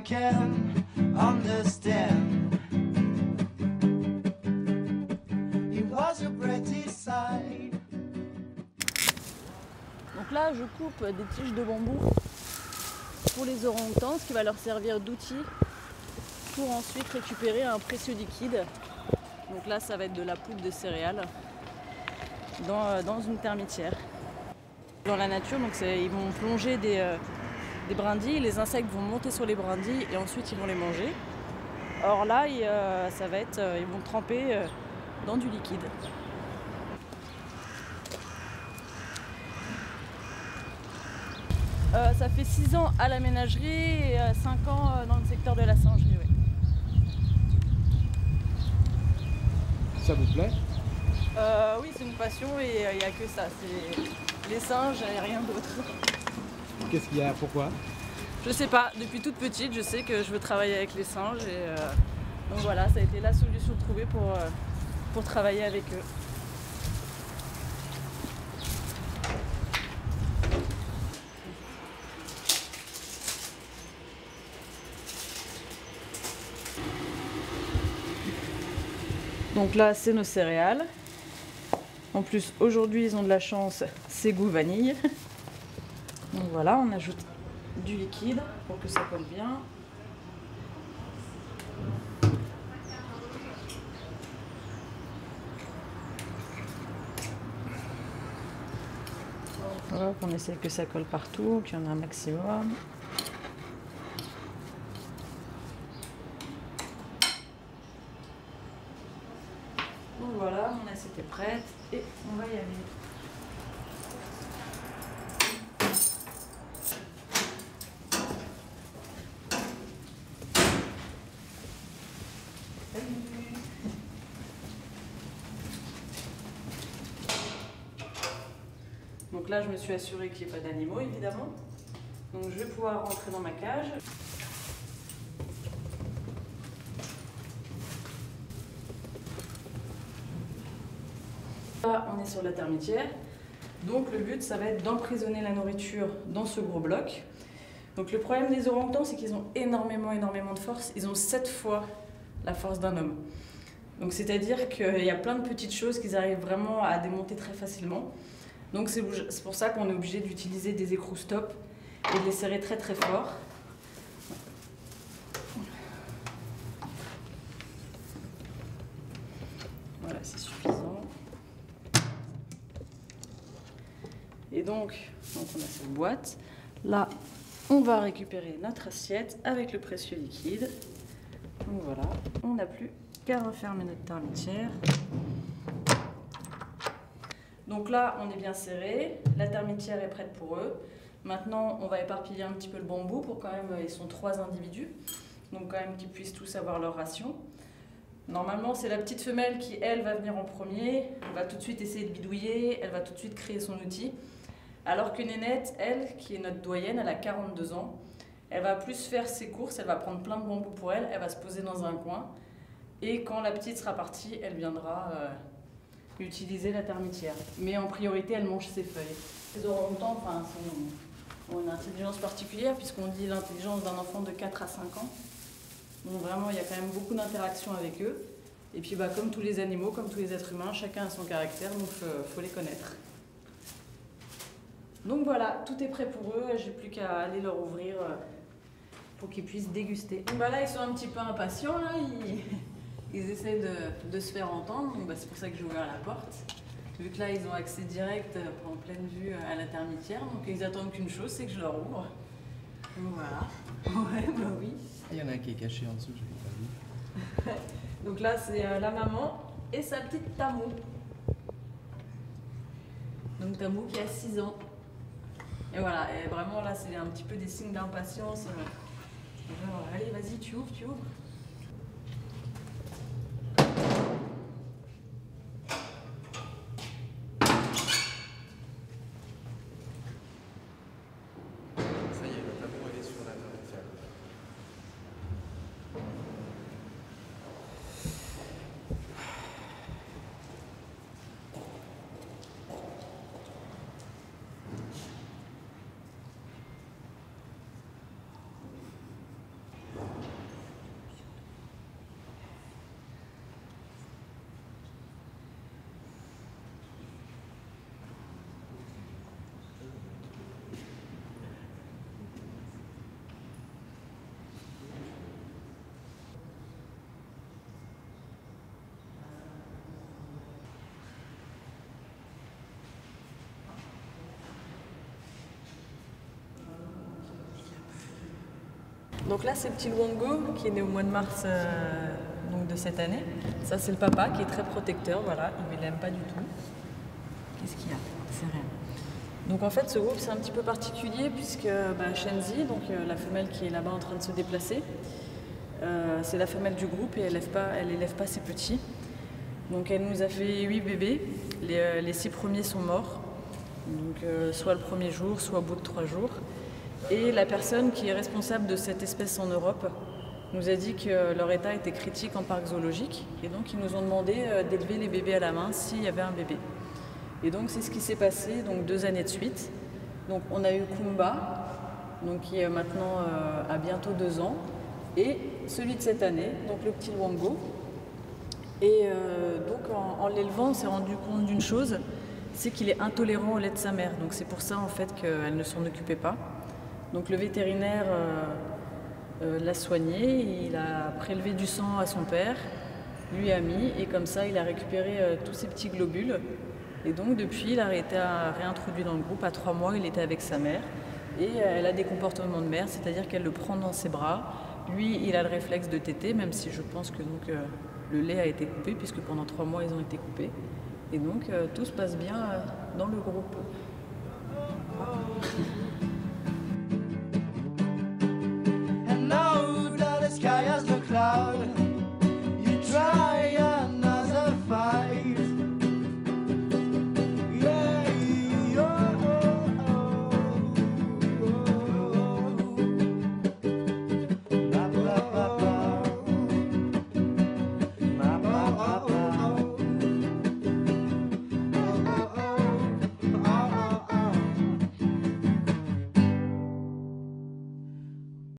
can understand. He was a pretty sight. Donc là, je coupe des tiges de bambou pour les orang-outans, ce qui va leur servir d'outil pour ensuite récupérer un précieux liquide. Donc là, ça va être de la poudre de céréales dans une termitière. Dans la nature, donc ils vont plonger des brindilles, les insectes vont monter sur les brindilles et ensuite ils vont les manger. Or là, ils vont tremper dans du liquide. Ça fait 6 ans à la ménagerie et 5 ans dans le secteur de la singerie. Oui. Ça vous plaît? Oui, c'est une passion et il n'y a que ça. C'est les singes et rien d'autre. Qu'est-ce qu'il y a? Pourquoi? Je sais pas. Depuis toute petite, je sais que je veux travailler avec les singes et donc voilà, ça a été la solution trouvée pour travailler avec eux. Donc là, c'est nos céréales. En plus, aujourd'hui, ils ont de la chance, c'est goût vanille. Donc voilà, on ajoute du liquide pour que ça colle bien. Voilà, on essaie que ça colle partout, qu'il y en a un maximum. Donc voilà, mon assiette est prête et on va y aller. Donc là, je me suis assurée qu'il n'y ait pas d'animaux, évidemment. Donc je vais pouvoir rentrer dans ma cage. Là, on est sur la termitière. Donc le but, ça va être d'emprisonner la nourriture dans ce gros bloc. Donc le problème des orang-outans, c'est qu'ils ont énormément de force. Ils ont 7 fois la force d'un homme. Donc c'est-à-dire qu'il y a plein de petites choses qu'ils arrivent vraiment à démonter très facilement. Donc c'est pour ça qu'on est obligé d'utiliser des écrous stop et de les serrer très fort. Voilà, c'est suffisant. Et donc on a cette boîte. Là, on va récupérer notre assiette avec le précieux liquide. Donc voilà, on n'a plus qu'à refermer notre termitière. Donc là, on est bien serré, la termitière est prête pour eux. Maintenant, on va éparpiller un petit peu le bambou pour quand même, ils sont 3 individus, donc quand même qu'ils puissent tous avoir leur ration. Normalement, c'est la petite femelle qui, elle, va venir en premier, elle va tout de suite essayer de bidouiller, elle va tout de suite créer son outil. Alors que Nénette, elle, qui est notre doyenne, elle a 42 ans, elle va plus faire ses courses, elle va prendre plein de bambou pour elle, elle va se poser dans un coin. Et quand la petite sera partie, elle viendra utiliser la termitière. Mais en priorité, elle mange ses feuilles. Les orang-outans ont une intelligence particulière, puisqu'on dit l'intelligence d'un enfant de 4 à 5 ans. Donc vraiment, il y a quand même beaucoup d'interactions avec eux. Et puis comme tous les animaux, comme tous les êtres humains, chacun a son caractère, donc faut les connaître. Donc voilà, tout est prêt pour eux, j'ai plus qu'à aller leur ouvrir pour qu'ils puissent déguster. Donc là, ils sont un petit peu impatients, là. Ils essaient de se faire entendre, donc c'est pour ça que j'ai ouvert la porte. Vu que là, ils ont accès direct en pleine vue à la termitière, donc ils attendent qu'une chose, c'est que je leur ouvre. Donc voilà. Ouais, oui. Il y en a un qui est caché en dessous, je l'ai pas vu. Donc là, c'est la maman et sa petite Tamou. Donc Tamou qui a 6 ans. Et voilà, et vraiment là, c'est un petit peu des signes d'impatience. Genre, allez, vas-y, tu ouvres. Ça y est, le tabou est sur la termitière. Donc là, c'est le petit Luongo qui est né au mois de mars donc de cette année. Ça, c'est le papa qui est très protecteur, voilà, il ne l'aime pas du tout. Qu'est-ce qu'il y a? C'est rien. Donc en fait, ce groupe, c'est un petit peu particulier puisque Shenzi, donc la femelle qui est là-bas en train de se déplacer, c'est la femelle du groupe et elle élève pas ses petits. Donc elle nous a fait 8 bébés, les 6 premiers sont morts, donc soit le premier jour, soit au bout de 3 jours. Et la personne qui est responsable de cette espèce en Europe nous a dit que leur état était critique en parc zoologique et donc ils nous ont demandé d'élever les bébés à la main s'il y avait un bébé. Et donc c'est ce qui s'est passé, donc 2 années de suite. Donc on a eu Kumba, donc qui est maintenant à bientôt 2 ans, et celui de cette année, donc le petit Luongo. Et donc en l'élevant, on s'est rendu compte d'une chose, c'est qu'il est intolérant au lait de sa mère. Donc c'est pour ça en fait qu'elle ne s'en occupait pas. Donc le vétérinaire l'a soigné, il a prélevé du sang à son père, lui a mis, et comme ça il a récupéré tous ces petits globules. Et donc depuis, il a été réintroduit dans le groupe. À 3 mois, il était avec sa mère. Et elle a des comportements de mère, c'est-à-dire qu'elle le prend dans ses bras. Lui, il a le réflexe de téter, même si je pense que donc, le lait a été coupé, puisque pendant 3 mois, ils ont été coupés. Et donc, tout se passe bien dans le groupe.